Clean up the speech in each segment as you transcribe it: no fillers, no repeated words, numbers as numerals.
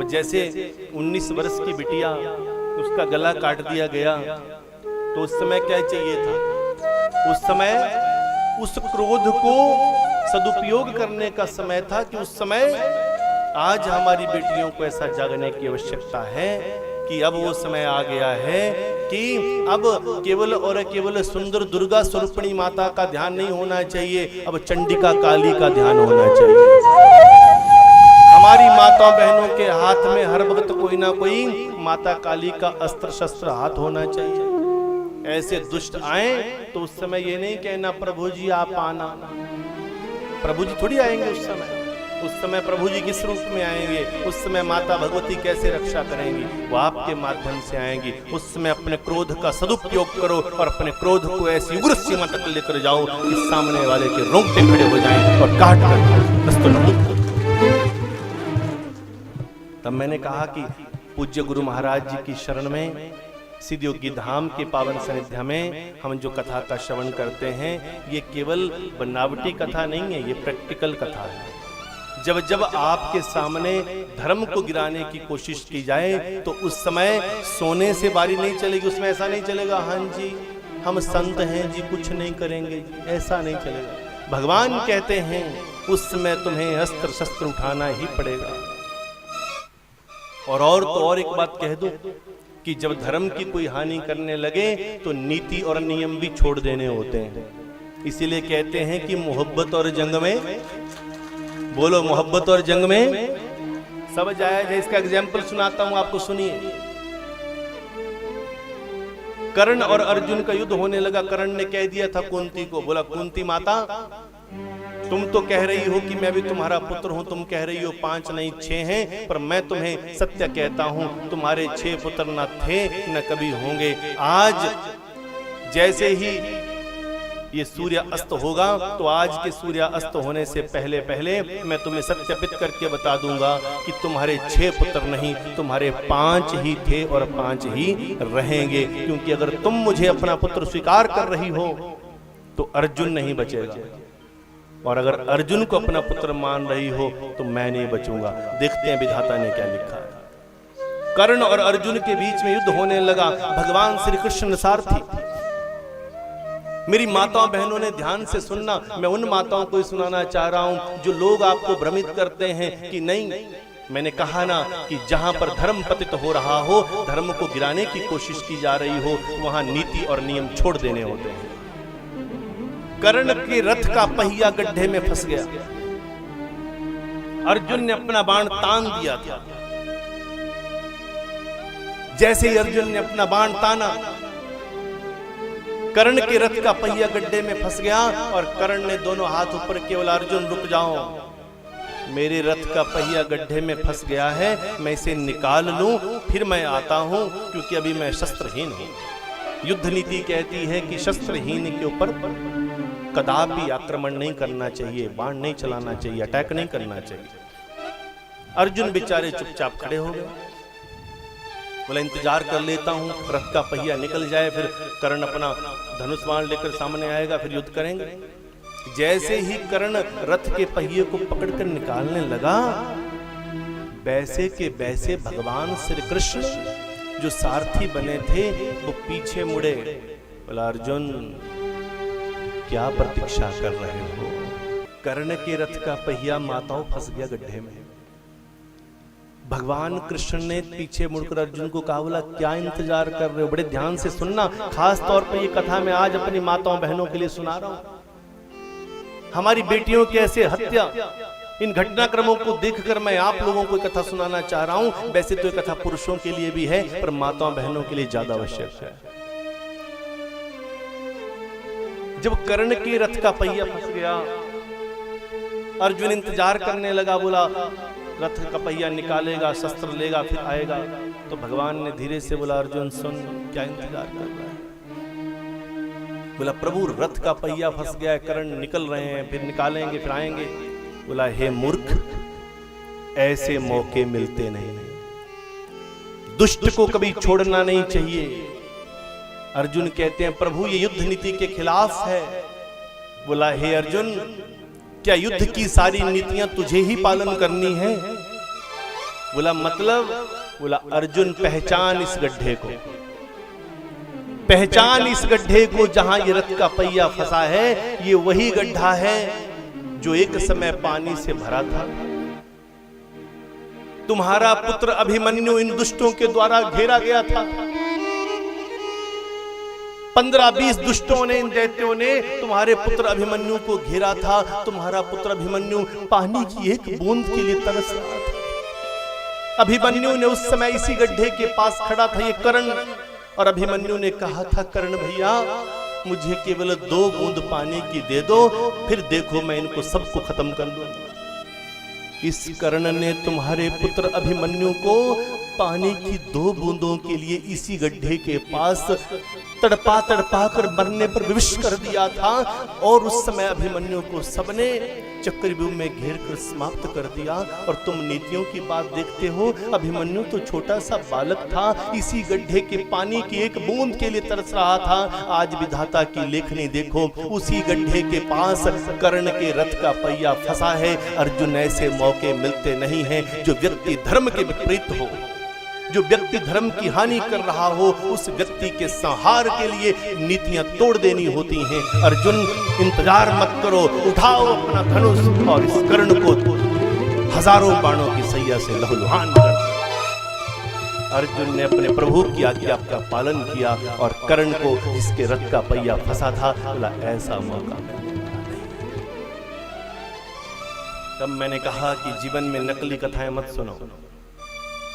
अब जैसे 19 वर्ष की बिटिया, उसका गला काट दिया गया, तो उस समय क्या चाहिए था? उस समय उस क्रोध को सदुपयोग करने का समय था कि उस समय आज हमारी बेटियों को ऐसा जागने की आवश्यकता है कि अब वो समय आ गया है कि अब केवल और केवल सुंदर दुर्गा स्वरूपिणी माता का ध्यान नहीं होना चाहिए, अब चंडिका काली का ध्यान होना चाहिए। हमारी माता बहनों के हाथ में हर वक्त कोई ना कोई माता काली का अस्त्र शस्त्र हाथ होना चाहिए। ऐसे दुष्ट आए तो उस समय ये नहीं कहना प्रभु जी आप आना, प्रभु जी थोड़ी आएंगे उस समय प्रभु जी किस रूप में आएंगे? उस समय माता भगवती कैसे रक्षा करेंगी? वो आपके माध्यम से आएंगी। उस समय अपने क्रोध का सदुपयोग करो और अपने क्रोध को ऐसी उग्र सीमा तक लेकर जाओ कि सामने वाले के रोंगटे खड़े हो जाएं और काट कर नस्तनाबूद कर दो। तब मैंने कहा कि पूज्य गुरु महाराज जी की शरण में सिद्धयोगी धाम के पावन सानिध्य में हम जो कथा का श्रवण करते हैं, ये केवल बनावटी कथा नहीं है, ये प्रैक्टिकल कथा है। जब जब आपके सामने धर्म को गिराने की कोशिश की जाए तो उस समय सोने से बारी नहीं चलेगी। उसमें ऐसा नहीं चलेगा हाँ जी हम संत हैं जी कुछ नहीं करेंगे, ऐसा नहीं चलेगा। भगवान कहते हैं उस समय तुम्हें अस्त्र शस्त्र उठाना ही पड़ेगा। और तो और एक बात कह दूं कि जब धर्म की कोई हानि करने लगे तो नीति और नियम भी छोड़ देने होते हैं। इसीलिए कहते हैं कि मोहब्बत और जंग में, बोलो मोहब्बत और जंग में सब जायज है। इसका एग्जाम्पल सुनाता हूं आपको, सुनिए। कर्ण और अर्जुन का युद्ध होने लगा। कर्ण ने कह दिया था कुंती को, बोला कुंती माता तुम तो कह रही हो कि मैं भी तुम्हारा पुत्र हूं, तुम कह रही हो 5 नहीं 6 हैं, पर मैं तुम्हें सत्य कहता हूं तुम्हारे 6 पुत्र न थे न कभी होंगे। आज जैसे ही ये सूर्य अस्त होगा तो आज के सूर्य अस्त होने से पहले पहले मैं तुम्हें सत्यापित करके बता दूंगा कि तुम्हारे 6 पुत्र नहीं तुम्हारे 5 ही थे और 5 ही रहेंगे। क्योंकि अगर तुम मुझे अपना पुत्र स्वीकार कर रही हो तो अर्जुन नहीं बचेगा, और अगर अर्जुन को अपना पुत्र मान रही हो तो मैं नहीं बचूंगा। देखते हैं विधाता ने क्या लिखा है। कर्ण और अर्जुन के बीच में युद्ध होने लगा। भगवान श्री कृष्ण सारथी। मेरी माताओं बहनों ने ध्यान से सुनना, मैं उन माताओं को सुनाना चाह रहा हूं जो लोग आपको भ्रमित करते हैं कि नहीं, मैंने कहा ना कि जहां पर धर्म पतित हो रहा हो, धर्म को गिराने की कोशिश की जा रही हो, वहां नीति और नियम छोड़ देने होते हैं। कर्ण के रथ का पहिया गड्ढे में फंस गया। अर्जुन ने अपना बाण तान दिया था। जैसे ही अर्जुन ने अपना बाण ताना, कर्ण के रथ का पहिया गड्ढे में फंस गया और कर्ण ने दोनों हाथ ऊपर किए, बोला अर्जुन रुक जाओ, मेरे रथ का पहिया गड्ढे में फंस गया है, मैं इसे निकाल लूं फिर मैं आता हूं, क्योंकि अभी मैं शस्त्रहीन हूं। युद्ध नीति कहती है कि शस्त्रहीन के ऊपर कदापि आक्रमण नहीं करना चाहिए, बाण नहीं चलाना चाहिए, अटैक नहीं करना चाहिए। अर्जुन बेचारे चुपचाप खड़े हो गए। बोला इंतजार कर लेता हूं, रथ का पहिया निकल जाए, फिर कर्ण अपना धनुष बाण लेकर सामने आएगा, फिर युद्ध करेंगे। जैसे ही कर्ण रथ के पहिए को पकड़कर निकालने लगा, वैसे के वैसे भगवान श्री कृष्ण जो सारथी बने थे वो पीछे मुड़े। बोला अर्जुन क्या प्रतीक्षा कर रहे हो? कर्ण के रथ का पहिया माताओं फंस गया गड्ढे में। भगवान कृष्ण ने पीछे मुड़कर अर्जुन को कहा, बोला क्या इंतजार कर रहे हो? बड़े ध्यान से सुनना, खास तौर पर ये कथा मैं आज अपनी माताओं बहनों के लिए सुना रहा हूं। हमारी बेटियों की ऐसे हत्या, इन घटनाक्रमों को देखकर मैं आप लोगों को कथा सुनाना चाह रहा हूं। वैसे तो ये कथा पुरुषों के लिए भी है, पर माताओं बहनों के लिए ज्यादा आवश्यक है। जब कर्ण के रथ का पहिया फंस गया, अर्जुन इंतजार करने लगा, बोला रथ का पहिया निकालेगा, शस्त्र लेगा, फिर आएगा। तो भगवान ने धीरे से बोला अर्जुन सुन, क्या इंतजार कर रहा है? बोला प्रभु रथ का पहिया फंस गया है, कर्ण निकल रहे हैं, फिर निकालेंगे, फिर आएंगे। बोला हे मूर्ख, ऐसे मौके मिलते नहीं, दुष्ट को कभी छोड़ना नहीं चाहिए। अर्जुन कहते हैं प्रभु ये युद्ध नीति के खिलाफ है। बोला हे अर्जुन, क्या युद्ध की सारी नीतियां तुझे ही पालन करनी है? बोला मतलब, बोला अर्जुन पहचान इस गड्ढे को, पहचान इस गड्ढे को, जहां ये रथ का पहिया फंसा है ये वही गड्ढा है जो एक समय पानी से भरा था। तुम्हारा पुत्र अभिमन्यु इन दुष्टों के द्वारा घेरा गया था। 15-20 दुष्टों ने, इन दैत्यों ने तुम्हारे पुत्र अभिमन्यु को घेरा था। तुम्हारा पुत्र अभिमन्यु पानी की एक बूंद के लिए तरस रहा था। अभिमन्यु ने उस समय इसी गड्ढे के पास खड़ा था ये कर्ण, और अभिमन्यु ने कहा था कर्ण भैया मुझे केवल 2 बूंद पानी की दे दो, फिर देखो मैं इनको सबको खत्म कर दूंगा। इस कर्ण ने तुम्हारे पुत्र अभिमन्यु को पानी की 2 बूंदों के लिए इसी गड्ढे के पास तड़पा तड़पा कर मरने पर विवश कर दिया था। और उस समय अभिमन्यु को सबने चक्रव्यूह में घेर कर समाप्त कर दिया। और तुम नीतियों की बात देखते हो, अभिमन्यु तो छोटा सा बालक था, इसी गड्ढे के पानी की एक बूंद के लिए तरस रहा था। आज विधाता की लेखनी देखो, उसी गड्ढे के पास कर्ण के रथ का पहिया फंसा है। अर्जुन ऐसे मौके मिलते नहीं हैं जो व्यक्ति धर्म के विपरीत हो, जो व्यक्ति धर्म की हानि कर रहा हो, उस व्यक्ति के संहार के लिए नीतियां तोड़ देनी होती हैं। अर्जुन इंतजार मत करो, उठाओ अपना धनुष और इस कर्ण को हजारों बाणों की सैया से लहूलुहान कर। अर्जुन ने अपने प्रभु की आज्ञा का पालन किया और कर्ण को जिसके रथ का पहिया फंसा था, बोला ऐसा मौका मिलेगा नहीं। तब मैंने कहा कि जीवन में नकली कथाएं मत सुनो,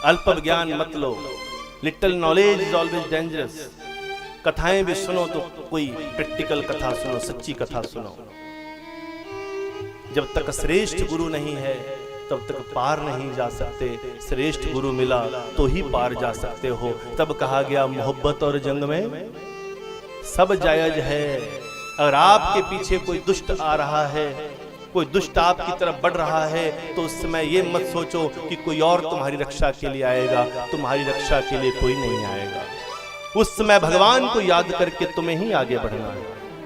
अल्प ज्ञान मत लो। Little knowledge is always dangerous. कथाएं भी सुनो तो कोई प्रैक्टिकल कथा सुनो, सच्ची कथा सुनो। जब तक श्रेष्ठ गुरु नहीं है तब तक पार नहीं जा सकते। श्रेष्ठ गुरु मिला तो ही पार जा सकते हो। तब कहा गया मोहब्बत और जंग में सब जायज है। अगर आपके पीछे कोई दुष्ट आ रहा है, कोई दुष्ट आपकी तरफ बढ़ रहा है, तो उस समय ये मत सोचो कि कोई और तुम्हारी रक्षा के लिए आएगा। तुम्हारी रक्षा के लिए कोई नहीं आएगा। उस समय भगवान को याद करके तुम्हें ही आगे बढ़ना है।